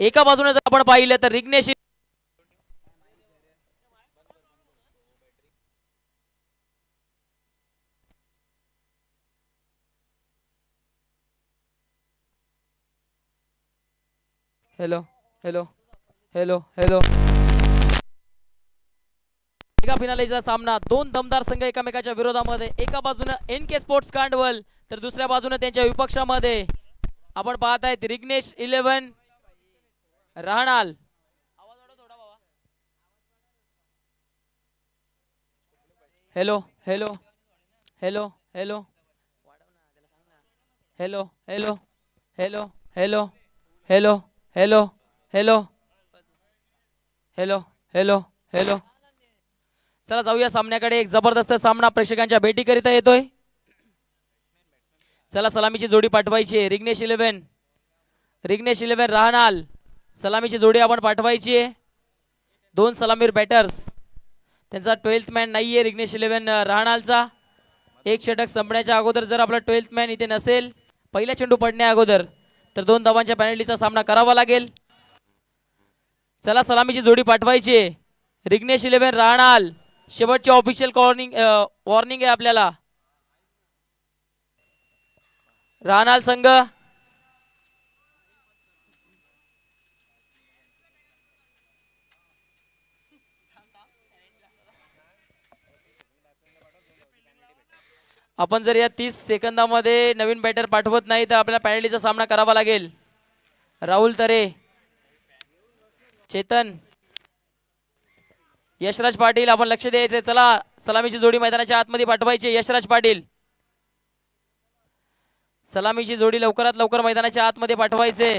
एका बाजूने जर आपण पाहिलं तर Rignesh hello hello hello hello mega फिनालेचा सामना दोन दमदार संघ एकमेकाच्या विरोधामध्ये एका बाजूने एन के स्पोर्ट्स कांडवल तर दुसऱ्या बाजूने त्यांच्या विपक्षामध्ये आपण पाहत आहेत रिग्नेश 11 राहणाल. Hello hello hello hello hello hello hello hello hello hello hello hello hello hello. चला जाऊया सामन्याकडे. एक जबरदस्त सामना प्रेक्षकांच्या भेटीकरिता येतोय. चला सलामीची जोडी पाठवायची आहे. रिग्नेश 11 राहणाल सलामीची जोडी आपण पाठवायची आहे. दोन सलामीर बॅटर्स त्यांचा 12th मॅन नाहीये रिग्नेश 11 राहणालचा. एक षटक संपण्याच्या अगोदर जर आपला 12th मॅन इथे नसेल पहिला चेंडू पडण्या अगोदर तर दोन धावांच्या पेनल्टीचा सामना करावा लागेल. चला सलामीची जोडी पाठवायची आहे. रिग्नेश 11 राहणाल शेवटची ऑफिशियल वॉर्निंग आहे आपल्याला. राहणाल संघ आपण जर या 30 सेकंदामध्ये नवीन बॅटर पाठवत नाही तर आपल्याला पेनल्टीचा सामना करावा लागेल. राहुल तरे, चेतन, यशराज पाटील आपण लक्ष द्यायचे. चला सलामीची जोडी मैदानाच्या आतमध्ये पाठवायची. यशराज पाटील सलामीची जोडी लवकरात लवकर मैदानाच्या आतमध्ये पाठवायचे.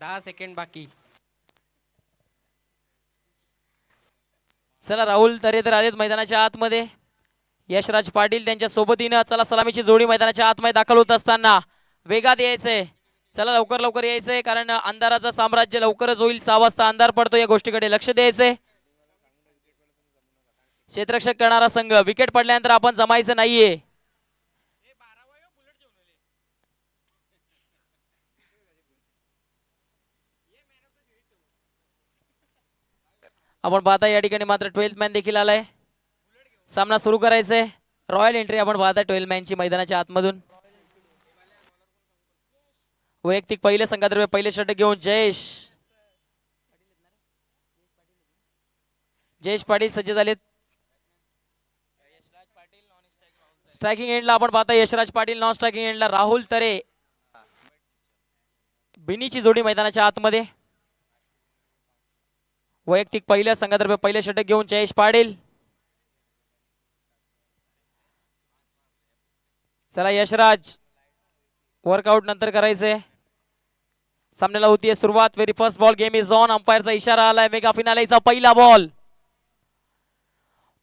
दहा सेकंड बाकी. चला राहुल तरे तर आलेत मैदानाच्या आतमध्ये. यशराज पाटील त्यांच्या सोबतीनं. चला सलामीची जोडी मैदानाच्या आतमध्ये दाखल होत असताना वेगात यायचंय. चला लवकर लवकर यायचंय कारण अंधाराचं साम्राज्य लवकरच होईल. 6 वाजता अंधार पडतो. या गोष्टीकडे लक्ष द्यायचंय. क्षेत्ररक्षक करणारा संघ विकेट पडल्यानंतर आपण जमायचं नाहीये. आपण पाहता या ठिकाणी मात्र 12th मॅन देखील आलाय. सामना सुरू करायचंय. रॉयल एंट्री आपण पाहता 12 मॅनची मैदानाच्या आतमधून. वैयक्तिक पहिले संघातर्फे पहिले षटक घेऊन जयेश पाटील सज्ज झालेत. स्ट्रायकिंग एंडला आपण पाहता यशराज पाटील. नॉन स्ट्रायकिंग एंडला राहुल तरे. बिनीची जोडी मैदानाच्या आतमध्ये. वैयक्तिक पहिल्या संघातर्फे पहिले षटक घेऊन जयेश पाटील. चला यशराज वर्कआउट नंतर करायचंय. सामन्याला होतीये सुरुवात. Very first ball game is on. अंपायरचा इशारा आलाय. मेगा फिनालेचा पहिला बॉल.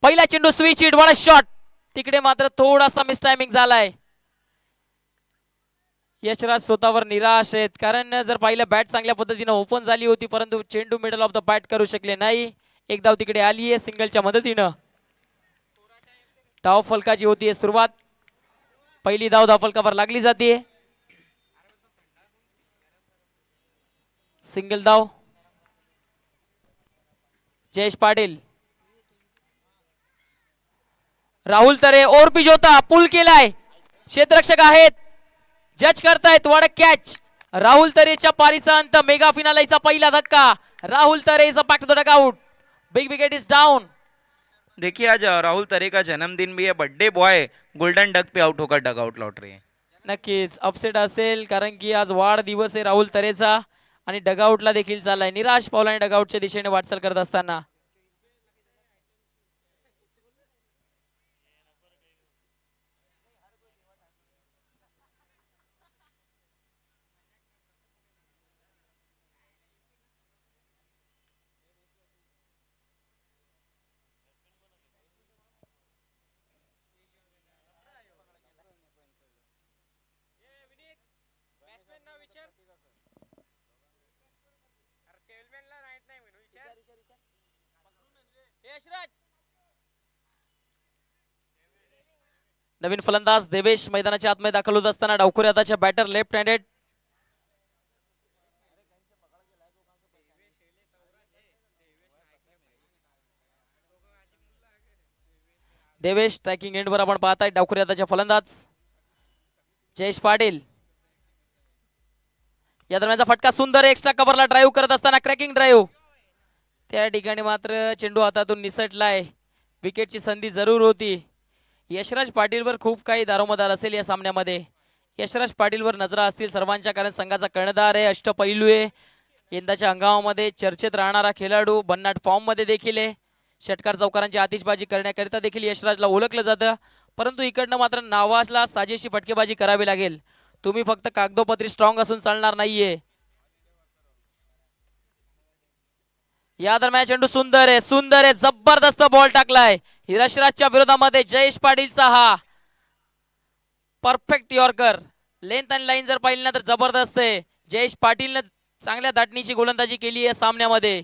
पहिला चेंडू स्विच हिट. One shot. तिकडे मात्र थोडासा मिस टायमिंग झालाय. यशराज स्वतःवर निराश आहेत कारण जर पाहिलं बॅट चांगल्या पद्धतीने ओपन झाली होती परंतु चेंडू मिडल ऑफ द बॅट करू शकले नाही. एक धाव तिकडे आली आहे सिंगलच्या मदतीनं. धाव फलकाची होतीये सुरुवात. पहिली धाव धावफलकावर लागली जाते. सिंगल धाव. जयेश पाटील. राहुल तरे और पिजोता पुल केलाय. क्षेत्ररक्षक आहेत जज करतायत. वड कॅच. राहुल तरेच्या पारीचा अंत. मेगा फिनालेचा पहिला धक्का. Rahul Tare is back to the dugout. Big wicket is down. देखिए आज राहुल तरे का जन्मदिन भी है. बर्थडे बॉय गोल्डन डक पे आउट होकर डगआउट लौट रही है. नक्कीच अपसेट असेल कारण की आज वाढदिवस आहे राहुल तरेचा आणि डगआउटला देखील चाललाय. निराश पावलाने डगआउटच्या दिशेने वाटचाल करत असताना नवीन फलंदाज देवेश मैदानाच्या आतमध्ये दाखल होत असताना डावखुरी हाताच्या batter left handed. Devesh striking एंडवर आपण पाहताय. डावखुरी हाताच्या फलंदाज जयेश पाटील. या दरम्यानचा फटका सुंदर एक्स्ट्रा कव्हरला ड्राईव्ह करत असताना क्रॅकिंग ड्राईव्ह. त्या ठिकाणी मात्र चेंडू हातातून निसटलाय. विकेटची संधी जरूर होती. यशराज पाटीलवर खूप काही दारोमदार असेल या सामन्यामध्ये. यशराज पाटीलवर नजरा असतील सर्वांच्या, कारण संघाचा कर्णधार आहे, अष्टपैलू आहे, यंदाच्या हंगामामध्ये चर्चेत राहणारा खेळाडू, भन्नाट फॉर्म मध्ये देखील आहे. षटकार चौकारांची आतिषबाजी करण्याकरिता देखील यशराजला ओळखलं जातं. परंतु इकडनं मात्र नावाजला साजेशी फटकेबाजी करावी लागेल. तुम्ही फक्त कागदोपत्री स्ट्रॉंग असून चालणार नाहीये. या दरम्यान चेंडू सुंदर आहे, सुंदर आहे, जबरदस्त बॉल टाकलाय यशराजच्या विरोधामध्ये. जयेश पाटीलचा हा परफेक्ट यॉर्कर. लेंथ आणि लाईन जर पाहिली ना तर जबरदस्त आहे. जयेश पाटीलनं चांगल्या दाटणीची गोलंदाजी केली आहे सामन्यामध्ये.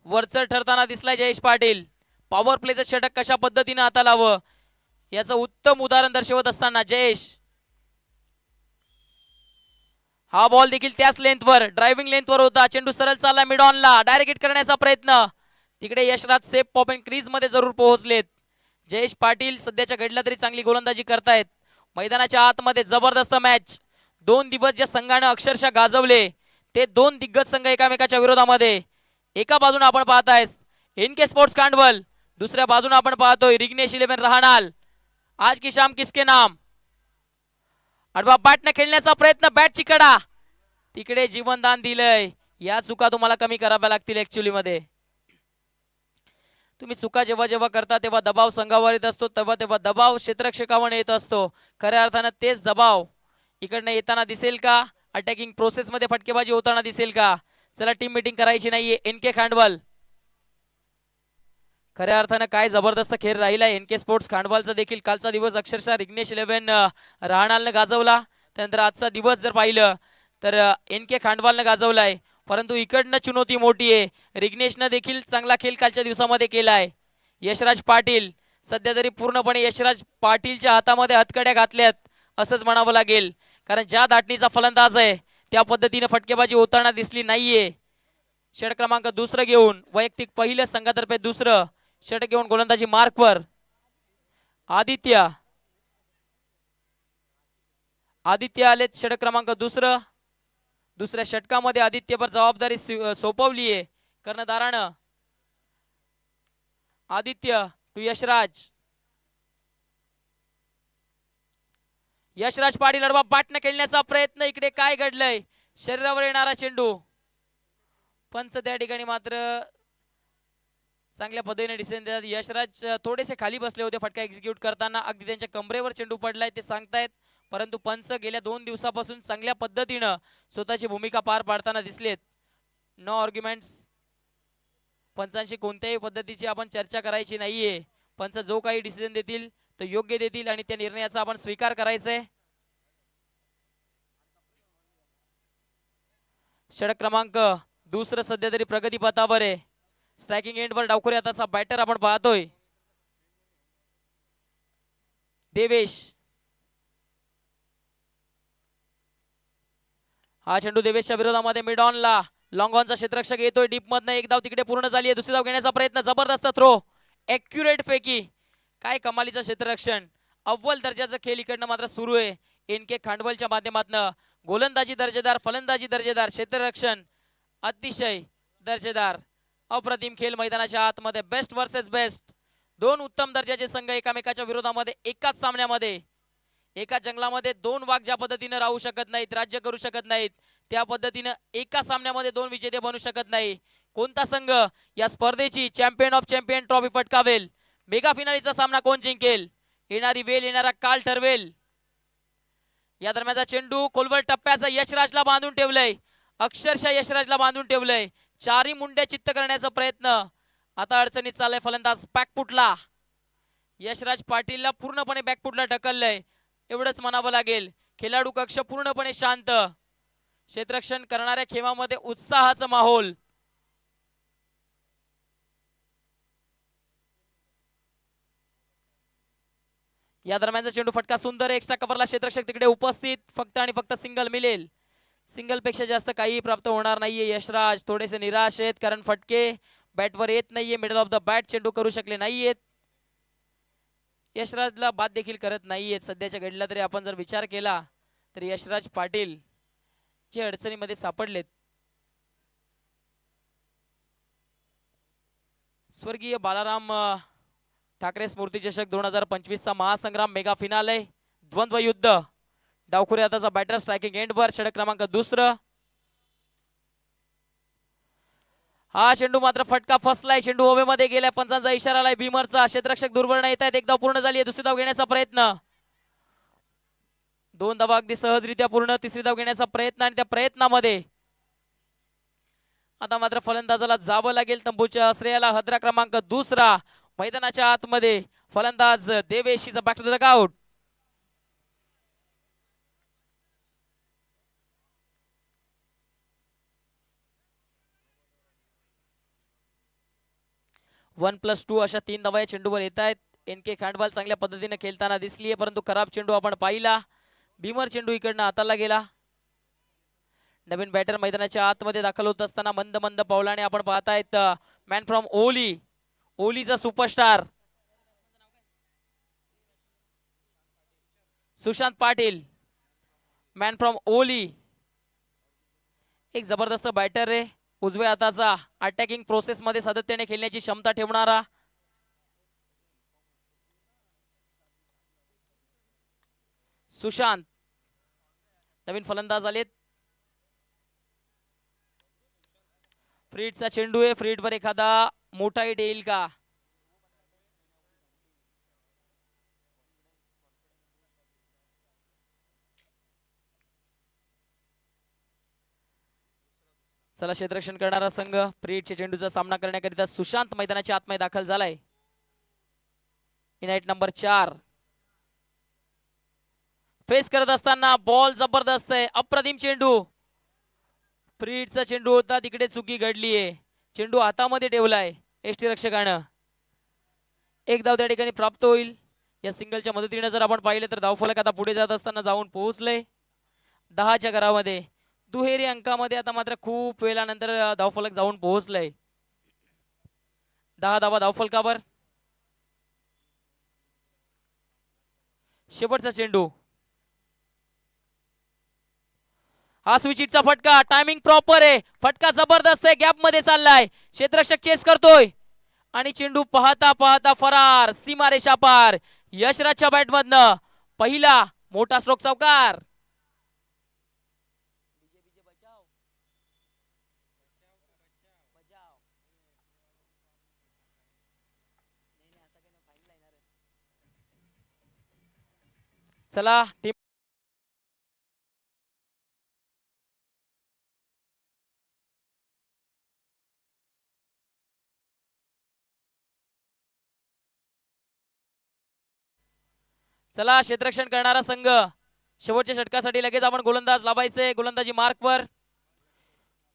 वरचढ ठरताना दिसलाय जयेश पाटील. पॉवर प्लेचं षटक कशा पद्धतीने हाताला हवं याचं उत्तम उदाहरण दर्शवत असताना जयेश. हा बॉल देखील त्याच लेंथवर, ड्रायव्हिंग लेंथवर होता. चेंडू सरळ चालला मिड ऑनला, डायरेक्ट हिट करण्याचा प्रयत्न. तिकडे Yashraj safe pop and crease मध्ये जरूर पोहोचलेत. जयेश पाटील सध्याच्या घडला तरी चांगली गोलंदाजी करतायत. मैदानाच्या आतमध्ये जबरदस्त मॅच. 2 दिवस ज्या संघाने अक्षरशः गाजवले ते 2 दिग्गज संघ एकामेकाच्या विरोधामध्ये. एका बाजूने आपण पाहताय एनके स्पोर्ट्स कांडवल, दुसऱ्या बाजूने आपण पाहतोय रिग्नेश 11 रहाणाल. आज की शाम किसके नाम. अडवा बॅटने खेळण्याचा प्रयत्न, बॅटची कडा, तिकडे जीवनदान दिलंय. या चुका तुम्हाला कमी कराव्या लागतील. ऍक्च्युअली मध्ये तुम्ही चुका जेव्हा जेव्हा करता तेव्हा दबाव संघावर येत असतो, तेव्हा तेव्हा दबाव क्षेत्ररक्षकावर येत असतो. खऱ्या अर्थानं तेच दबाव इकडनं येताना दिसेल का? अटॅकिंग प्रोसेस मध्ये फटकेबाजी होताना दिसेल का? चला, टीम मीटिंग करायची नाहीये. एनके खांडवल खऱ्या अर्थानं काय जबरदस्त खेळ राहिला एनके स्पोर्ट्स खांडवालचा देखील. कालचा दिवस अक्षरशः रिग्नेश 11 रहाणालनं गाजवला. त्यानंतर आजचा दिवस जर पाहिलं तर एनके खांडवालनं गाजवलाय. परंतु इकडनं चुनौती मोठी आहे. रिग्नेशनं देखील चांगला खेळ कालच्या दिवसामध्ये केलाय. यशराज पाटील सध्या तरी पूर्णपणे यशराज पाटीलच्या हातामध्ये हतकड्या घातल्यात असंच म्हणावं लागेल. कारण ज्या दाटणीचा फलंदाज आहे त्या पद्धतीने फटकेबाजी होताना दिसली नाहीये. षटक क्रमांक 2 घेऊन, वैयक्तिक पहिलं संघातर्फे 2 षटक घेऊन गोलंदाजी मार्कवर आदित्य. आदित्य आलेत षटक क्रमांक 2. दुसऱ्या षटकामध्ये आदित्यवर जबाबदारी सोपवली आहे कर्णधारानं. आदित्य टू यशराज. यशराज पाटील अडवा बॅटने खेळण्याचा प्रयत्न. इकडे काय घडलंय? शरीरावर येणारा चेंडू. पंच त्या ठिकाणी मात्र चांगल्या पद्धतीने डिसिजन देतात. यशराज थोडेसे खाली बसले होते फटका एक्झिक्यूट करताना. अगदी त्यांच्या कमरेवर चेंडू पडलाय ते सांगतायत. परंतु पंच गेल्या 2 दिवसापासून चांगल्या पद्धतीनं स्वतःची भूमिका पार पाडताना दिसलेत. No arguments. पंचांशी कोणत्याही पद्धतीची आपण चर्चा करायची नाहीये. पंच जो काही डिसिजन देतील तो योग्य देतील आणि त्या निर्णयाचा आपण स्वीकार करायचा आहे. षटक क्रमांक 2 सध्या तरी प्रगतीपथावर आहे. स्ट्रायकिंग एंडवर डावखुरी हाताचा बॅटर आपण पाहतोय देवेश. हा चेंडू देवेशच्या विरोधामध्ये मिड ऑनला. लॉंग ऑनचा क्षेत्ररक्षक येतोय डीप मधनं. एक धाव तिकडे पूर्ण झाली आहे. दुसरी धाव घेण्याचा प्रयत्न. जबरदस्त थ्रो, ॲक्युरेट फेकी. काय कमालीचं क्षेत्ररक्षण. अव्वल दर्जाचा खेळ इकडनं मात्र सुरू आहे एनके खांडवलच्या माध्यमातून. गोलंदाजी दर्जेदार, फलंदाजी दर्जेदार, क्षेत्ररक्षण अतिशय दर्जेदार. अप्रतिम खेळ मैदानाच्या आतमध्ये. Best versus best. 2 उत्तम दर्जाचे संघ एकामेकाच्या विरोधामध्ये एकाच सामन्यामध्ये. एका जंगलामध्ये 2 वाघ ज्या पद्धतीने राहू शकत नाहीत, राज्य करू शकत नाहीत, त्या पद्धतीने एका सामन्यामध्ये 2 विजेते बनू शकत नाही. कोणता संघ या स्पर्धेची चॅम्पियन ऑफ चॅम्पियन ट्रॉफी पटकावेल? मेगा फिनालीचा सामना कोण जिंकेल? येणारी वेळ, येणारा काल ठरवेल. या दरम्यानचा चेंडू खोलवर टप्प्याचा यशराजला बांधून ठेवलंय. अक्षरशः यशराजला बांधून ठेवलंय. 4ही मुंड्या चित्त करण्याचा प्रयत्न. आता अडचणीत चाललाय फलंदाज. बॅकफुटला यशराज पाटीलला पूर्णपणे बॅकफुटला ढकललंय एवढंच म्हणावं लागेल. खेळाडू कक्ष पूर्णपणे शांत. क्षेत्ररक्षण करणाऱ्या खेमामध्ये उत्साहाचा माहोल. या दरम्यानचा चेंडू फटका सुंदर एक्स्ट्रा कव्हरला क्षेत्ररक्षक तिकडे उपस्थित फक्त आणि फक्त सिंगल मिळेल. सिंगल पेक्षा जास्त काही प्राप्त होणार नाहीये. यशराज थोडेसे निराश आहेत कारण फटके बॅटवर येत नाहीये. मिडल ऑफ द बॅट चेंडू करू शकले नाहीयेत. यशराजला बाद देखील करत नाहीयेत सध्याच्या घडीला तरी आपण जर विचार केला तर यशराज पाटील जे अडचणीमध्ये सापडलेत. स्वर्गीय बालाराम ठाकरे स्मृती चषक 2025 चा महासंग्राम मेगा फिनाले द्वंद्व युद्ध. डावखुरे आताचा बॅटर स्ट्रायकिंग एंडवर षटक क्रमांक 2. हा चेंडू मात्र फटका फसलाय. चेंडू हवेमध्ये गेलाय. पंचांचा इशारा आलाय भीमरचा. क्षेत्ररक्षक दुर्वर्ण येत आहेत. एक धाव पूर्ण झाली आहे. दुसरी धाव घेण्याचा प्रयत्न. 2 धावा अगदी सहजरित्या पूर्ण. तिसरी धाव घेण्याचा प्रयत्न आणि त्या प्रयत्नामध्ये आता मात्र फलंदाजाला जावं लागेल. तंबूच्या आश्रयाला हद्रा क्रमांक 2 मैदानाच्या आतमध्ये फलंदाज Devesh is back to the dugout. One plus 2 अशा 3 धावा या चेंडूवर येत आहेत. NK खांडवाल चांगल्या पद्धतीने खेळताना दिसलीये परंतु खराब चेंडू आपण पाहिला. भीमर चेंडू इकडनं हाताला गेला. नवीन बॅटर मैदानाच्या आतमध्ये दाखल होत असताना मंद मंद पावलाने आपण पाहतायत मॅन फ्रॉम ओली. ओलीचा superstar Sushant Patil. Man from Oli एक जबरदस्त बॅटर आहे. उजव्या हाताचा अटॅकिंग प्रोसेस मध्ये सातत्याने खेळण्याची क्षमता ठेवणारा. सुशांत नवीन फलंदाज आलेत. फ्रीडचा चेंडू आहे. फ्रीडवर एखादा मोठा हिट येईल का? चला क्षेत्ररक्षण करणारा संघ फ्रीडच्या चेंडूचा सामना करण्याकरिता सुशांत मैदानाच्या आतमध्ये दाखल झालाय. इनाईट नंबर 4 फेस करत असताना बॉल जबरदस्त आहे. अप्रतिम चेंडू. फ्रीडचा चेंडू होता तिकडे चुकी घडलीये. चेंडू हातामध्ये ठेवलाय यष्टीरक्षकानं. एक धाव त्या ठिकाणी प्राप्त होईल. या सिंगलच्या मदतीने जर आपण पाहिलं तर धावफलक आता पुढे जात असताना जाऊन पोहोचले 10च्या घरामध्ये. दुहेरी अंकामध्ये आता मात्र खूप वेळानंतर धावफलक जाऊन पोहोचलंय. 10 धावा धावफलकावर. शेवटचा चेंडू. हा स्विचिटचा फटका. टायमिंग प्रॉपर आहे. फटका जबरदस्त आहे. गॅप मध्ये चाललाय. क्षेत्ररक्षक चेस करतोय आणि चेंडू पाहता पाहता फरार. सीमारेषा पार. यशराजच्या बॅटमधनं पहिला मोठा स्ट्रोक चौकार. चला टीम चला क्षेत्ररक्षण करणारा संघ शेवटच्या षटकासाठी लगेच आपण गोलंदाज लावायचे. गोलंदाजी मार्कवर.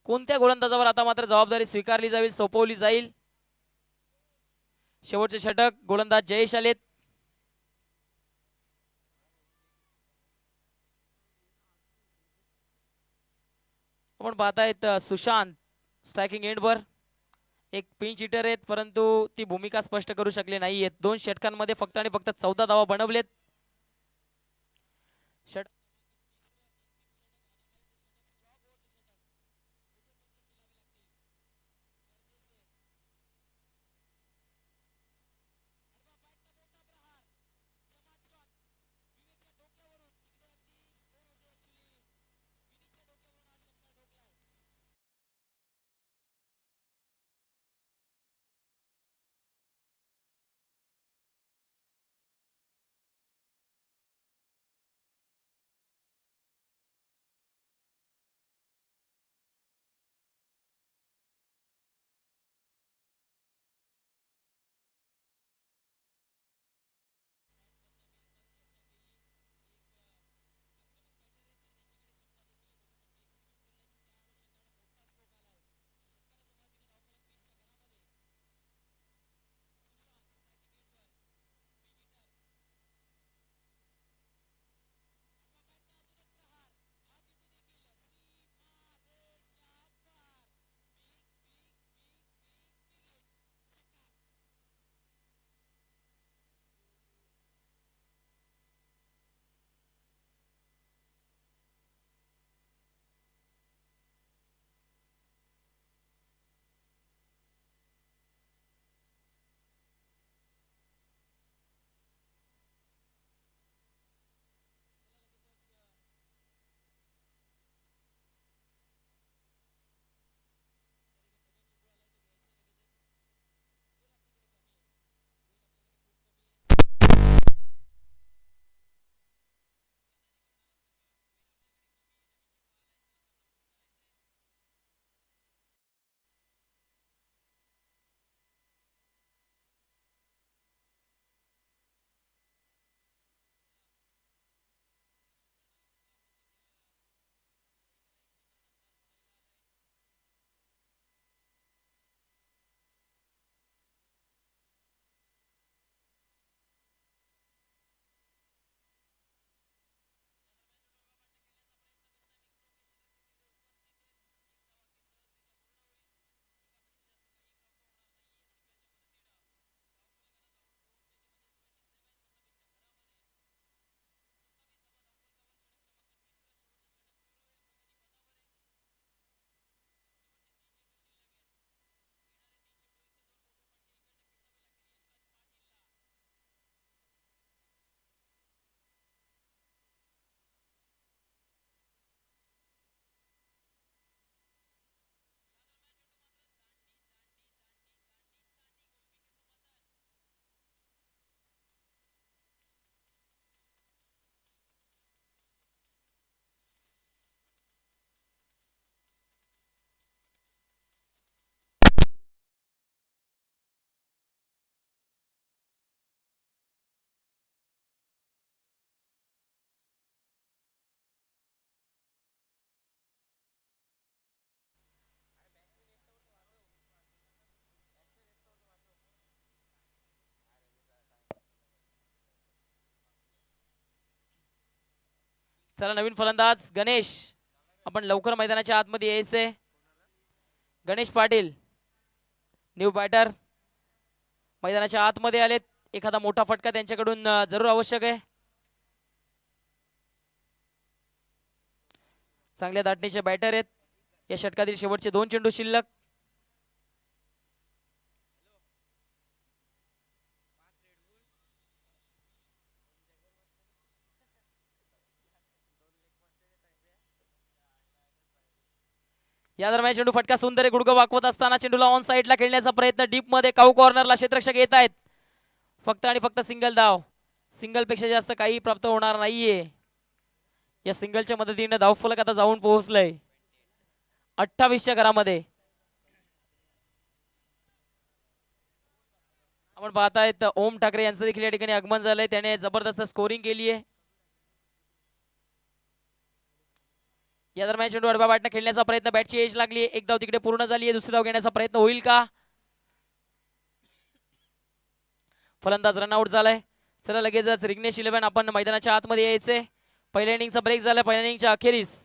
कोणत्या गोलंदाजावर आता मात्र जबाबदारी स्वीकारली जाईल सोपवली जाईल. शेवटचे षटक गोलंदाज जयेश आलेत. आपण पाहतायत सुशांत स्ट्रायकिंग एंडवर. एक पिंच हिटर आहेत परंतु ती भूमिका स्पष्ट करू शकले नाहीयेत. 2 षटकांमध्ये फक्त आणि फक्त 14 धावा बनवलेत. चला नवीन फलंदाज गणेश, आपण लवकर मैदानाच्या आतमध्ये यायचंय. गणेश पाटील न्यू बॅटर मैदानाच्या आतमध्ये आलेत. एखादा मोठा फटका त्यांच्याकडून जरूर आवश्यक आहे. चांगल्या दाटणीचे बॅटर आहेत. या षटकातील शेवटचे 2 चेंडू शिल्लक. या दरम्यान चेंडू फटका सुंदर आहे. गुडघा वाकवत असताना चेंडूला ऑन साईडला खेळण्याचा प्रयत्न डीप मध्ये काऊ कॉर्नरला क्षेत्ररक्षक येत आहेत. फक्त आणि फक्त सिंगल धाव. सिंगल पेक्षा जास्त काही प्राप्त होणार नाहीये. या सिंगलच्या मदतीने धावफलक आता जाऊन पोहोचलंय 28च्या घरामध्ये. आपण पाहतायत ओम ठाकरे यांचं देखील या ठिकाणी आगमन झालंय. त्याने जबरदस्त स्कोरिंग केली आहे. या दरम्यान चेंडू आडव्या बॅटने खेळण्याचा प्रयत्न. बॅटची एज लागली. एक धाव तिकडे पूर्ण झाली आहे. दुसरी धाव घेण्याचा प्रयत्न होईल का? फलंदाज रनआउट झालाय. चला लगेचच रिग्नेश 11 आपण मैदानाच्या आतमध्ये यायचे. पहिल्या इनिंगचा ब्रेक झाला. पहिल्या इनिंगच्या अखेरीस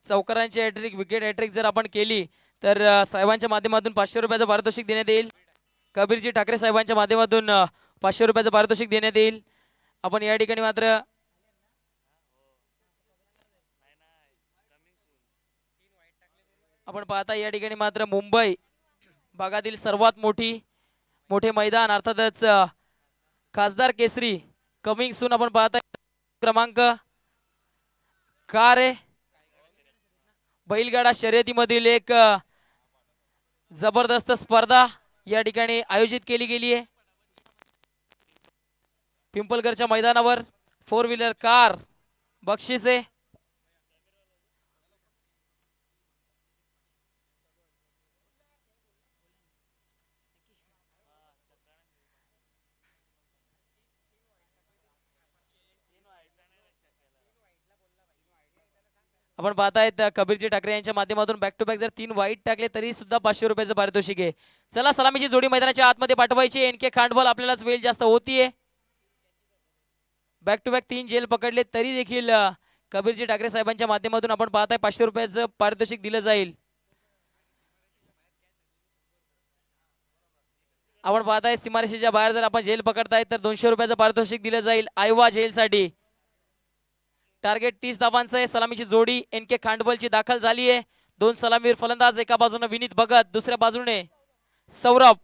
चौकारांची हॅट्रिक, विकेट हॅट्रिक जर आपण केली तर साहेबांच्या माध्यमातून 500 रुपयाचं पारितोषिक देण्यात येईल. कबीरजी ठाकरे साहेबांच्या माध्यमातून 500 रुपयाचं पारितोषिक देण्यात येईल. आपण या ठिकाणी मात्र आपण पाहता या ठिकाणी मात्र मुंबई भागातील सर्वात मोठे मैदान अर्थातच खासदार केसरी कमिंग सून आपण पाहता. क्रमांक कार आहे. बैलगाडा शर्यतीमधील एक जबरदस्त स्पर्धा या ठिकाणी आयोजित केली गेली आहे. पिंपलगडच्या मैदानावर 4 व्हीलर कार बक्षीस आहे. आपण पाहतायत कबीरजी ठाकरे यांच्या माध्यमातून बॅक टू बॅक जर 3 वाईट टाकले तरी सुद्धा 500 रुपयाचं पारितोषिक आहे. चला सलामीची जोडी मैदानाच्या आतमध्ये पाठवायची. एनके खांडबल आपल्यालाच वेळ जास्त होतीये. बॅक टू बॅक 3 जेल पकडले तरी देखील कबीरजी ठाकरे साहेबांच्या माध्यमातून आपण पाहताय 500 रुपयाचं पारितोषिक दिलं जाईल. आपण पाहताय सीमारेषेच्या बाहेर जर आपण जेल पकडताय तर 200 रुपयाचं पारितोषिक दिलं जाईल आयवा जेलसाठी. टार्गेट 30 धावांचं आहे. सलामीची जोडी एनके खांडबलची दाखल झाली आहे. 2 सलामीवीर फलंदाज, एका बाजूने विनीत भगत, दुसऱ्या बाजूने सौरभ.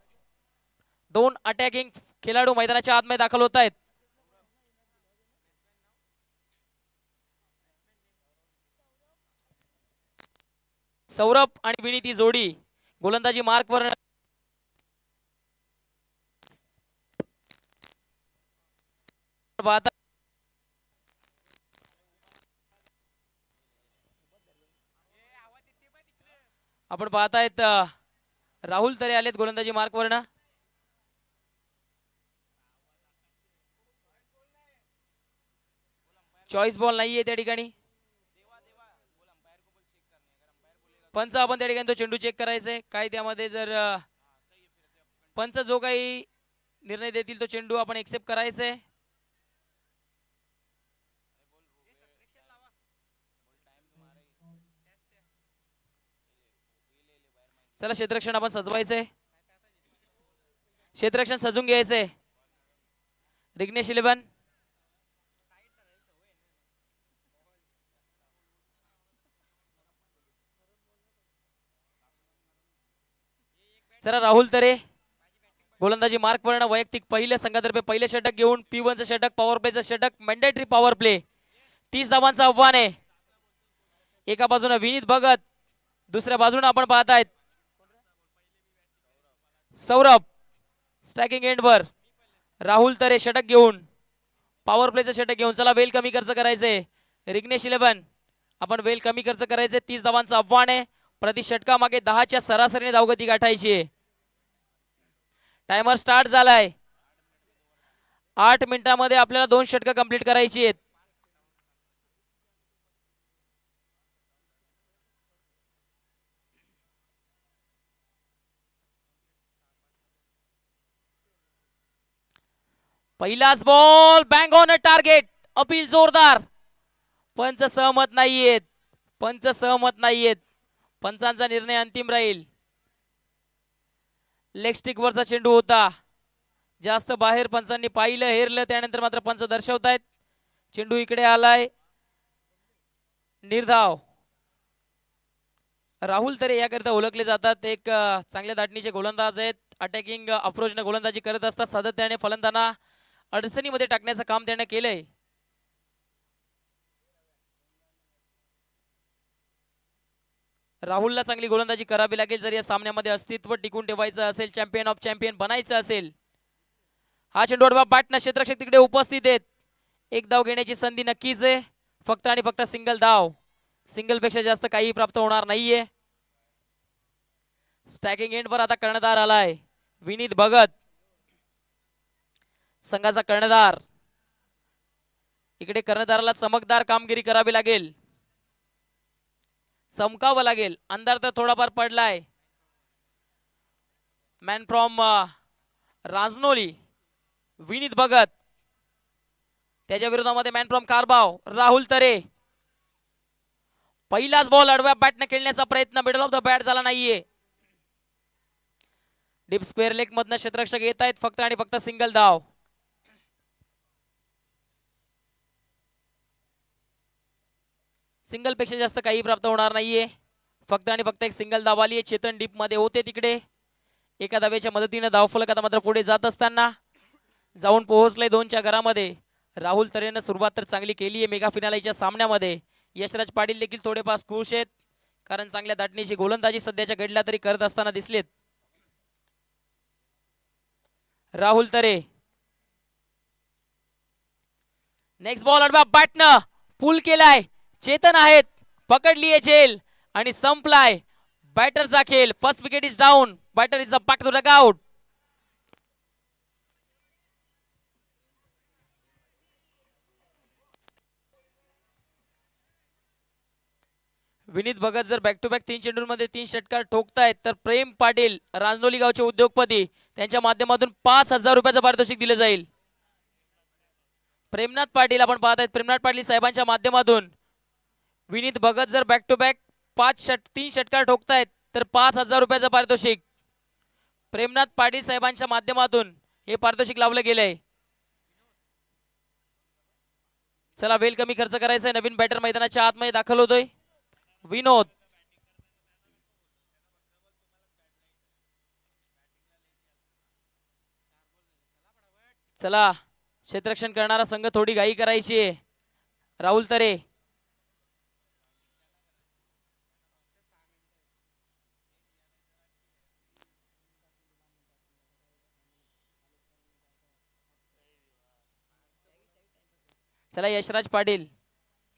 2 अटॅकिंग खेळाडू मैदानाच्या आतमध्ये दाखल होत आहेत. सौरभ आणि विनीत ही जोडी गोलंदाजी मार्कवर आपण पाहतायत राहुल तरे आलेत गोलंदाजी मार्कवरनं. चॉईस बॉल नाहीये त्या ठिकाणी. पंच आपण त्या ठिकाणी तो चेंडू चेक करायचंय. काय त्यामध्ये जर पंच जो काही निर्णय देतील तो चेंडू आपण एक्सेप्ट करायचंय. चला क्षेत्ररक्षण आपण सजवायचंय. क्षेत्ररक्षण सजून घ्यायचंय. रिग्नेश 11 चला राहुल तरे गोलंदाजी मार्क वर्ण वैयक्तिक पहिल्या संघातर्फे पहिले षटक घेऊन P1 चं षटक, पॉवर प्लेचं षटक, मॅन्डेटरी पॉवर प्ले. 30 धावांचं आव्हान आहे. एका बाजूने विनीत भगत, दुसऱ्या बाजूने आपण पाहतायत सौरभ. स्ट्रायकिंग एंडवर राहुल तरे षटक घेऊन, पॉवर प्लेचं षटक घेऊन. चला वेल कमी खर्च करायचंय. रिग्नेश 11 आपण वेल कमी खर्च करायचे. 30 धावांचं आव्हान आहे. प्रति षटकामागे 10च्या सरासरीने धावगती गाठायची आहे. टायमर स्टार्ट झालाय. 8 मिनिटांमध्ये आपल्याला 2 षटकं कंप्लीट करायची आहेत. पहिलाच ball bang on a target. Appeal जोरदार. पंच सहमत नाहीयेत. पंच सहमत नाहीयेत. पंचांचा निर्णय अंतिम राहील. लेग स्टिक वरचा चेंडू होता. जास्त बाहेर पंचांनी पाहिलं हेरलं त्यानंतर मात्र पंच दर्शवतायत. चेंडू इकडे आलाय. निर्धाव. राहुल तरे याकरिता ओळखले जातात. एक चांगल्या धाटणीचे गोलंदाज आहेत. अटॅकिंग अप्रोचने गोलंदाजी करत असतात. सातत्याने फलंदाजांना अडचणीमध्ये टाकण्याचं काम त्याने केलंय. राहुलला चांगली गोलंदाजी करावी लागेल जर या सामन्यामध्ये अस्तित्व टिकून ठेवायचं असेल, चॅम्पियन ऑफ चॅम्पियन बनायचं असेल. हा चेंडू अडवा बॅटनं क्षेत्ररक्षक तिकडे उपस्थित आहेत. एक धाव घेण्याची संधी नक्कीच आहे. फक्त आणि फक्त सिंगल धाव. सिंगल पेक्षा जास्त काही प्राप्त होणार नाहीये. स्टॅकिंग एंडवर आता कर्णधार आलाय. विनीत भगत संघाचा कर्णधार. इकडे कर्णधाराला चमकदार कामगिरी करावी लागेल. चमकावं लागेल. अंधार तर थोडाफार पडलाय. Man from Rajnoli Vineet Bhagat. त्याच्या विरोधामध्ये मॅन फ्रॉम कारबाव राहुल तरे. पहिलाच बॉल आडव्या बॅटने खेळण्याचा प्रयत्न मिडल ऑफ द बॅट झाला नाहीये. डीप स्क्वेअर लेग मधनं क्षेत्ररक्षक येत आहेत. फक्त आणि फक्त सिंगल धाव. सिंगल पेक्षा जास्त काही प्राप्त होणार नाहीये. फक्त आणि फक्त एक सिंगल धाव आली आहे. चेतन डीप मध्ये होते तिकडे. एका धावेच्या मदतीने धावफलक आता मात्र पुढे जात असताना जाऊन पोहोचले 2च्या घरामध्ये. राहुल तरेनं सुरुवात तर चांगली केली आहे मेगा फिनालेच्या सामन्यामध्ये. यशराज पाटील देखील थोडेफार खुश आहेत कारण चांगल्या धाटणीची गोलंदाजी सध्याच्या घडल्या तरी करत असताना दिसलेत. राहुल तरे. नेक्स्ट बॉल अडवा बॅटनं पुल केलाय. चेतन आहेत. पकडली आहे झेल आणि संपलाय बॅटरचा खेळ. First wicket is down. Batter is back to dugout. Vineet Bhagat जर बॅक टू बॅक 3 चेंडूंमध्ये 3 षटकार ठोकतायत तर प्रेम पाटील राजनोली गावचे उद्योगपती त्यांच्या माध्यमातून 5,000 रुपयाचं पारितोषिक दिलं जाईल. प्रेमनाथ पाटील आपण पाहत आहेत. प्रेमनाथ पाटील साहेबांच्या माध्यमातून विनीत भगत जर बॅक टू बॅक 3 षटकार ठोकतायत तर 5,000 रुपयाचं पारितोषिक प्रेमनाथ पाटील साहेबांच्या माध्यमातून हे पारितोषिक लावलं गेलंय. चला वेळ कमी खर्च करायचा. नवीन बॅटर मैदानाच्या आतमध्ये दाखल होतोय. विनोद. चला क्षेत्ररक्षण करणारा संघ थोडी घाई करायची आहे. राहुल तरे. चला यशराज पाटील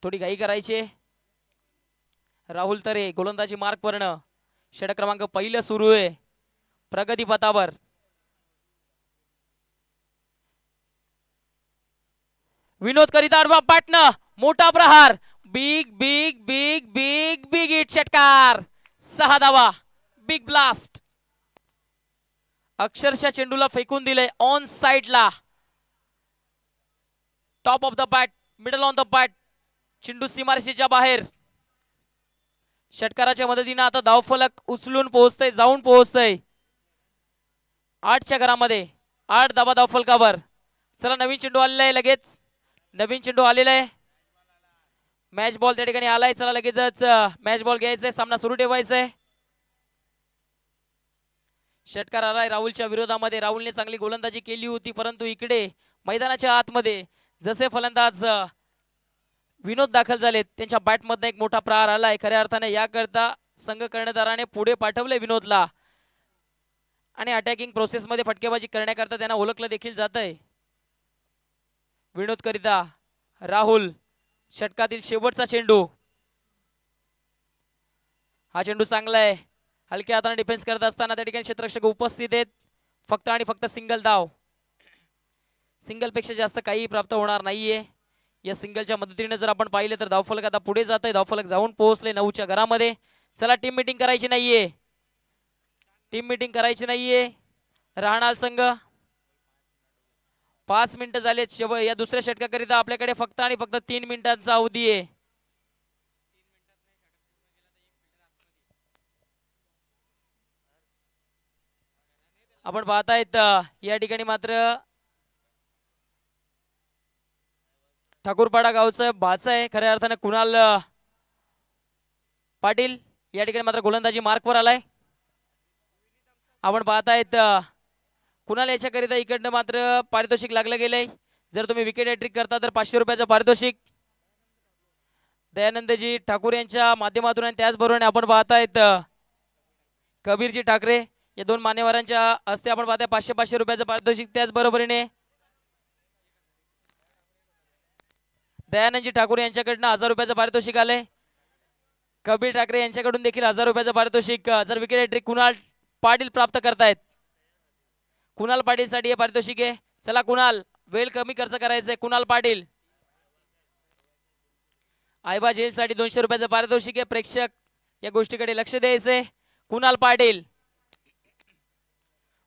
थोडी घाई करायची. राहुल तरे गोलंदाजी मार्क वर्ण. षटक क्रमांक 1 सुरू आहे प्रगती पथावर. विनोद करिता आडवा बॅटनं मोठा प्रहार. Big big big big big hit. षटकार. 6 धावा. Big blast. अक्षरशः चेंडूला फेकून दिले ऑन साइडला. Top of the bat. Middle on the bat. चेंडू सीमारेषेच्या बाहेर. षटकाराच्या मदतीने आता धावफलक उचलून पोहोचतय. जाऊन पोहोचतय 8च्या घरामध्ये. 8 धावा धावफलकावर. चला नवीन चेंडू आलेला आहे. लगेच नवीन चेंडू आलेला आहे. मॅच बॉल त्या ठिकाणी आलाय. चला लगेचच मॅच बॉल घ्यायचंय. सामना सुरू ठेवायचाय. षटकार आलाय राहुलच्या विरोधामध्ये. राहुलने चांगली गोलंदाजी केली होती परंतु इकडे मैदानाच्या आतमध्ये जसे फलंदाज विनोद दाखल झालेत त्यांच्या बॅटमधनं एक मोठा प्रहार आलाय. खऱ्या अर्थाने याकरता संघ कर्णधाराने पुढे पाठवले विनोदला आणि अटॅकिंग प्रोसेस मध्ये फटकेबाजी करण्याकरता त्यांना ओळखलं देखील जात आहे. विनोद करिता राहुल. षटकातील शेवटचा चेंडू. हा चेंडू चांगला आहे. हलक्या हाताने डिफेन्स करत असताना त्या ठिकाणी क्षेत्ररक्षक उपस्थित आहेत. फक्त आणि फक्त सिंगल धाव, सिंगल पेक्षा जास्त काही प्राप्त होणार नाहीये. या सिंगलच्या मदतीने जर आपण पाहिलं तर धावफलक आता पुढे जात आहे. धावफलक जाऊन पोहोचले 9च्या घरामध्ये. चला टीम मीटिंग करायची नाहीये, टीम मीटिंग करायची नाहीये. राहणार संघ 5 मिनिटं झालेत. या दुसऱ्या षटकाकरिता आपल्याकडे फक्त आणि फक्त 3 मिनिटांचा अवधी आहे. आपण पाहतायत या ठिकाणी मात्र ठाकूरपाडा गावचं भाच आहे खऱ्या अर्थाने कुणाल पाटील. या ठिकाणी मात्र गोलंदाजी मार्कवर आलाय. आपण पाहतायत कुणाल याच्याकरिता इकडनं मात्र पारितोषिक लागलं गेलंय. जर तुम्ही विकेट हॅट्रिक करता तर 500 रुपयाचं पारितोषिक दयानंदजी ठाकूर यांच्या माध्यमातून. आणि त्याचबरोबर आपण पाहतायत कबीरजी ठाकरे या दोन मान्यवरांच्या हस्ते आपण पाहताय 500 रुपयाचं पारितोषिक. त्याचबरोबरीने दयानंदजी ठाकूर यांच्याकडनं 1000 रुपयाचं पारितोषिक आले. कबीर ठाकरे यांच्याकडून देखील 1000 रुपयाचं पारितोषिक. जर विकेट हॅट्रिक कुणाल पाटील प्राप्त करतायत. कुणाल पाटील साठी हे पारितोषिक आहे. चला कुणाल, वेळ कमी खर्च करायचंय. कुणाल पाटील आयबा जेल साठी 200 रुपयाचं पारितोषिक आहे. प्रेक्षक या गोष्टीकडे लक्ष द्यायचंय. कुणाल पाटील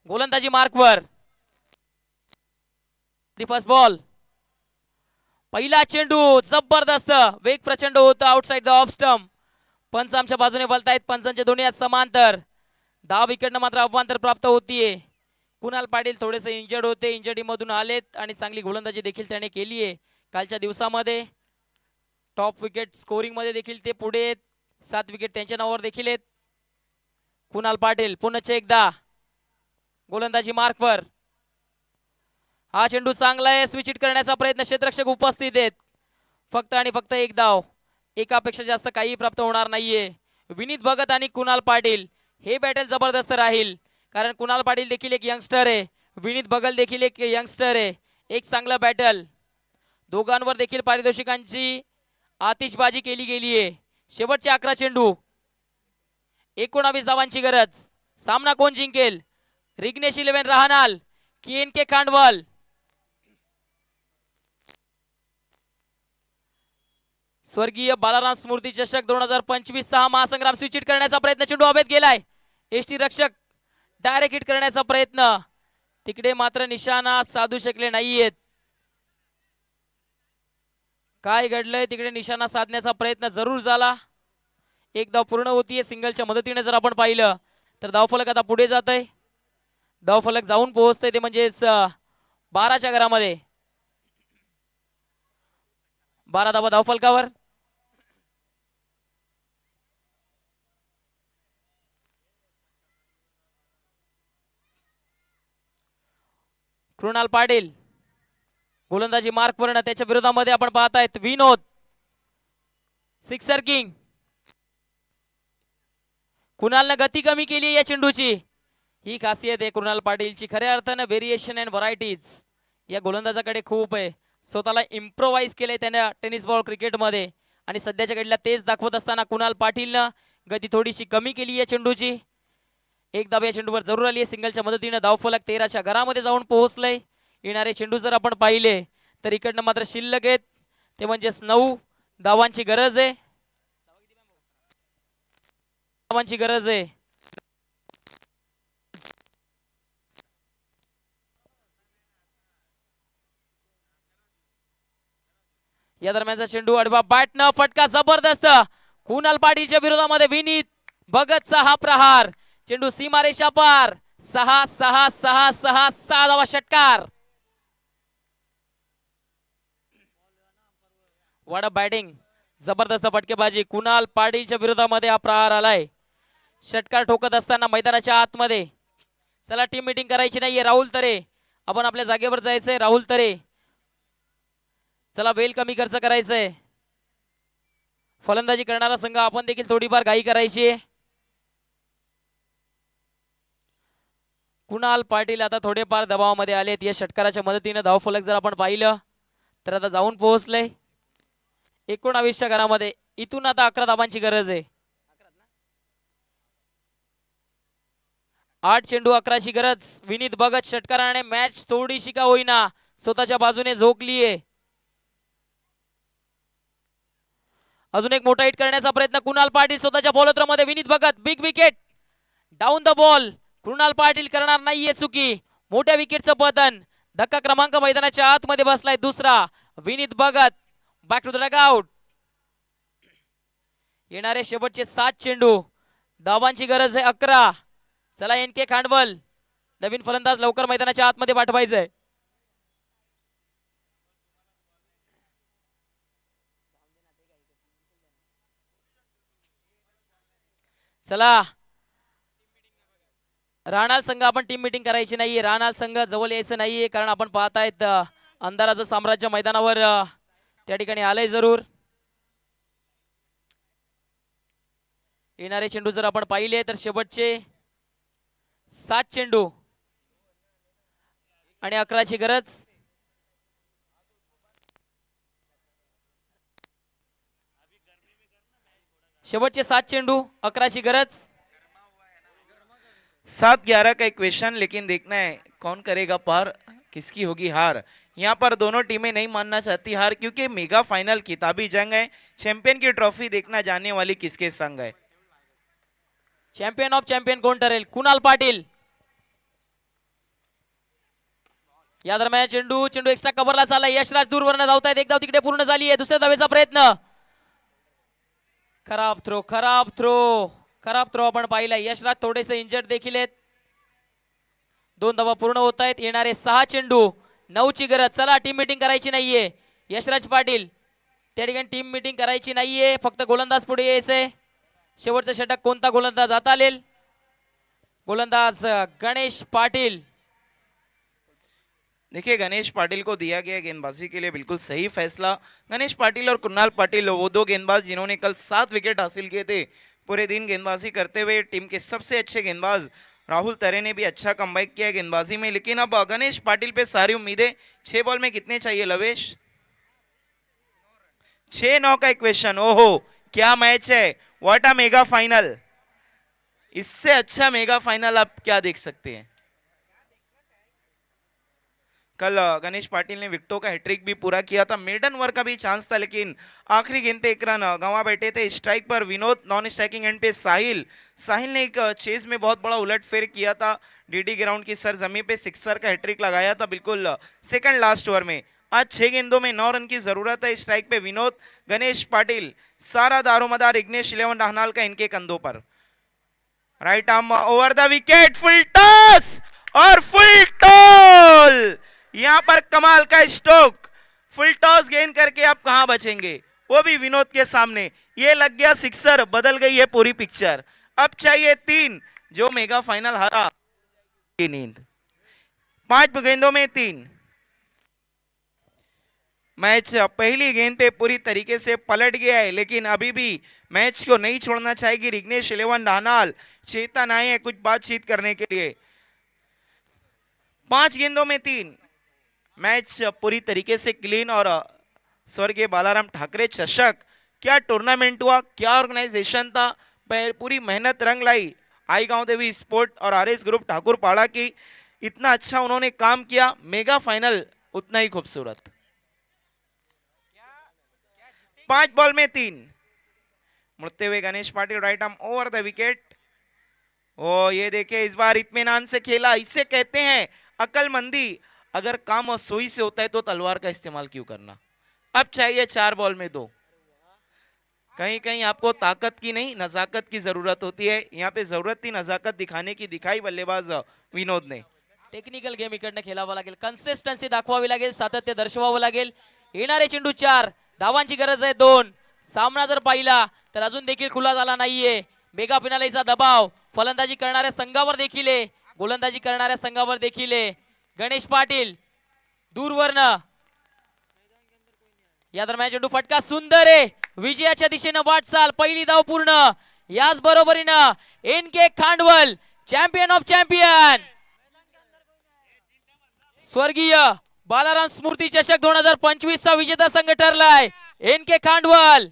गोलंदाजी मार्कवर. फर्स्ट बॉल, पहिला चेंडू जबरदस्त, वेग प्रचंड होता आउटसाइड द ऑफ स्टंप. पंच आमच्या बाजूने बोलतायत. पंचांचे दोन्ही हात समांतर. 10 विकेटनं मात्र अव्वांतर प्राप्त होतीये. कुणाल पाटील थोडेसे इंजर्ड होते, इंजर्डी मधून आलेत आणि चांगली गोलंदाजी देखील त्याने केली आहे कालच्या दिवसामध्ये. टॉप विकेट स्कोरिंग मध्ये देखील ते पुढे आहेत. 7 विकेट त्यांच्या नावावर देखील आहेत. कुणाल पाटील पुन्हा एकदा गोलंदाजी मार्कवर. हा चेंडू चांगला आहे. स्विच हिट करण्याचा प्रयत्न, क्षेत्ररक्षक उपस्थित आहेत. फक्त आणि फक्त एक धाव, एकापेक्षा जास्त काही प्राप्त होणार नाहीये. विनीत भगत आणि कुणाल पाटील हे बॅटल जबरदस्त राहील, कारण कुणाल पाटील देखील एक यंगस्टर आहे, विनीत भगत देखील एक यंगस्टर आहे. एक चांगला बॅटल. दोघांवर देखील पारितोषिकांची आतिषबाजी केली गेली आहे. शेवटचे 11 चेंडू, 19 धावांची गरज. सामना कोण जिंकेल? रिग्नेश 11 राहणार की एन के खांडवल? स्वर्गीय बालाराम स्मृती चषक 2025 चा महासंग्राम. स्विच हिट करण्याचा प्रयत्न, चेंडू हवेत गेलाय. एसटी रक्षक डायरेक्ट हिट करण्याचा प्रयत्न, तिकडे मात्र निशाणा साधू शकले नाहीयेत. काय घडलंय तिकडे? निशाणा साधण्याचा प्रयत्न जरूर झाला. एक धाव पूर्ण होतीये. सिंगलच्या मदतीने जर आपण पाहिलं तर धावफलक आता पुढे जात आहे. धावफलक जाऊन पोहोचतंय ते म्हणजेच 12च्या घरामध्ये. 12 धावा धावफलकावर. कृणाल पाटील गोलंदाजी मार्कवर. त्याच्या विरोधामध्ये आपण पाहतायत विनोद सिक्सर किंग. कुणालनं गती कमी केली या चेंडूची. ही खासियत आहे कुणाल पाटीलची. खऱ्या अर्थानं व्हेरिएशन अँड व्हरायटीज या गोलंदाजाकडे खूप आहे. स्वतःला इम्प्रोवाइज केलंय त्याने टेनिस बॉल क्रिकेटमध्ये, आणि सध्याच्या घडीला तेच दाखवत असताना कुणाल पाटीलनं गती थोडीशी कमी केली या चेंडूची. एक धाव या चेंडूवर जरूर आली आहे. सिंगलच्या मदतीने धावफलक 13च्या घरामध्ये जाऊन पोहोचलंय. येणारे चेंडू जर आपण पाहिले तर इकडनं मात्र शिल्लक आहेत, ते म्हणजेच 9 धावांची गरज आहे. धावांची गरज आहे. या दरम्यानचा चेंडू अडवा, बॅटनं फटका जबरदस्त. कुणाल पाटीलच्या विरोधामध्ये विनीत भगतचा हा प्रहार. चेंडू सीमारेषा पार. 6 धावा षटकार. व्हाट अ बॅटिंग, जबरदस्त फटकेबाजी. कुणाल पाटीलच्या विरोधामध्ये हा प्रहार आलाय. षटकार ठोकत असताना मैदानाच्या आतमध्ये. चला टीम मीटिंग करायची नाहीये. राहुल तरे, आपण आपल्या जागेवर जायचंय. राहुल तरे, चला वेळ कमी खर्च करायचंय. फलंदाजी करणारा संघ आपण देखील थोडीफार घाई करायची. कुणाल पाटील आता थोडेफार दबावामध्ये आलेत. या षटकाराच्या मदतीने धावफलक जर आपण पाहिलं तर आता जाऊन पोहोचले 19च्या घरामध्ये. इथून आता 11 धावांची गरज आहे. 8 चेंडू 11ची गरज. विनीत भगत षटकाराने मॅच थोडीशी का होईना स्वतःच्या बाजूने झोकलीये. अजून एक मोठा हिट करण्याचा प्रयत्न कुणाल पाटील स्वतःच्या बॉलरमध्ये. Vineet Bhagat big wicket down the ball. Kunal Patil करणार नाहीये चुकी. मोठ्या विकेटचं पतन. धक्का क्रमांक मैदानाच्या आतमध्ये बसलाय दुसरा. Vineet Bhagat back to the dugout. येणारे शेवटचे 7 चेंडू. धावांची गरज आहे 11. चला NK खांडवल नवीन फलंदाज लवकर मैदानाच्या आतमध्ये पाठवायचंय. चला राहणार संघ आपण टीम मीटिंग करायची नाहीये. राहणार संघ जवळ यायचं नाहीये कारण आपण पाहतायत अंधाराचं साम्राज्य मैदानावर त्या ठिकाणी आलंय जरूर. येणारे चेंडू जर आपण पाहिले तर शेवटचे 7 चेंडू आणि 11ची गरज. शेवटचे 7 चेंडू 11ची गरज. 7-11 का इक्वेशन, लेकिन देखना है कौन करेगा पार, किसकी होगी हार. यहाँ पर दोनों टीमें नहीं मानना चाहती हार, क्योंकि मेगा फाइनल किताबी जंग है. चैंपियन की ट्रॉफी देखना जाने वाली किसके संग है. चॅम्पियन ऑफ चॅम्पियन कोण ठरेल. कुणाल पाटील. या दरम्यान चेंडू एक्स्ट्रा कव्हरला चालला. यशराज दूरवरनं धावतायत. एक धाव तिकडे पूर्ण झाली आहे. दुसऱ्या धावेचा प्रयत्न. खराब थ्रो आपण पाहिला. यशराज थोडेसे इंजर्ड देखील आहेत. 2 धावा पूर्ण होत आहेत. येणारे 6 चेंडू 9ची गरज. चला टीम मीटिंग करायची नाहीये. यशराज पाटील त्या ठिकाणी टीम मीटिंग करायची नाहीये. फक्त गोलंदाज पुढे यायचंय. शेवटचं षटक कोणता गोलंदाज हाताळेल. गोलंदाज गणेश पाटिल. देखिए गणेश पाटिल को दिया गया गेंदबाजी के लिए बिल्कुल सही फैसला. गणेश पाटिल और कुणाल पाटिल वो दो गेंदबाज जिन्होंने कल 7 विकेट हासिल किए थे. पूरे दिन गेंदबाजी करते हुए टीम के सबसे अच्छे गेंदबाज राहुल तरे ने भी अच्छा कमबैक किया गेंदबाजी में. लेकिन अब गणेश पाटिल पे सारी उम्मीदें. 6 बॉल में कितने चाहिए लवेश. 6-9 का इक्वेशन. ओहो क्या मैच है. What a mega final. इससे अच्छा मेगा फाइनल आप क्या देख सकते हैं. कल गणेश पाटिल ने विकेटों का हैट्रिक भी पूरा किया था. मेडन ओवर का भी चांस था, लेकिन आखिरी गेंद पे 1 रन गंवा बैठे थे. स्ट्राइक पर विनोद, नॉन स्ट्राइकिंग एंड पे साहिल ने एक चेज में बहुत बड़ा उलटफेर किया था. डीडी ग्राउंड की सरजमी पे सिक्सर का हैट्रिक लगाया था बिल्कुल सेकंड लास्ट ओवर में. आज 6 गेंदों में 9 रन की जरूरत है. स्ट्राइक पे विनोद, गणेश पाटिल. सारा दारोमदार इग्नेश 11 रहनाल का इनके कंधों पर. Right arm over the wicket. Full toss और फुल टॉल. यहां पर कमाल का स्ट्रोक. फुल टॉस गेंद करके आप कहां बचेंगे, वो भी विनोद के सामने. ये लग गया सिक्सर. बदल गई है पूरी पिक्चर. अब चाहिए 3. जो मेगा फाइनल हारा की नींद. 5 गेंदों में 3. मैच पहली गेंद पे पूरी तरीके से पलट गया है, लेकिन अभी भी मैच को नहीं छोड़ना चाहेगी रिग्नेश 11 रहनाल. चेतन आए हैं कुछ बातचीत करने के लिए. 5 गेंदों में 3. मैच पूरी तरीके से क्लीन. और स्वर्गीय बालाराम ठाकरे चषक, क्या टूर्नामेंट हुआ, क्या ऑर्गेनाइजेशन था. पूरी मेहनत रंग लाई. आई गांव देवी स्पोर्ट और RS ग्रुप ठाकुर पाड़ा की. इतना अच्छा उन्होंने काम किया. मेगा फाइनल उतना ही खूबसूरत. 5 बॉल में 3. मुड़ते हुए Ganesh Patil right arm over the wicket. ओ ये देखिए इस बार इत्मीनान से खेला. इसे कहते हैं अकलमंदी. अगर काम सुई से होता है तो तलवार का इस्तेमाल क्यों करना. अब चाहिए 4 बॉल में 2. कहीं कहीं आपको ताकत की नहीं नजाकत की जरूरत होती है. यहाँ पे जरूरत थी नजाकत दिखाने की, दिखाई बल्लेबाज विनोद ने. टेक्निकल गेम इकडनं खेळावं लागेल. कन्सिस्टन्सी दाखवावी लागेल. सातत्य दर्शवावं लागेल. येणारे चेंडू 4. धावांची गरज आहे 2. सामना जर पाहिला तर अजून देखील खुला झाला नाहीये. मेगा फिनालेचा दबाव फलंदाजी करणाऱ्या संघावर देखील आहे. गोलंदाजी करणाऱ्या संघावर देखील आहे. गणेश पाटील दूरवरनं. या दरम्यान चेंडू फटका सुंदर आहे. विजयाच्या दिशेनं वाटचाल. पहिली धाव पूर्ण. याच बरोबरीनं NK खांडवल चॅम्पियन ऑफ चॅम्पियन. स्वर्गीय बालाराम स्मृती चषक 2025 चा विजेता संघ ठरलाय NK खांडवल.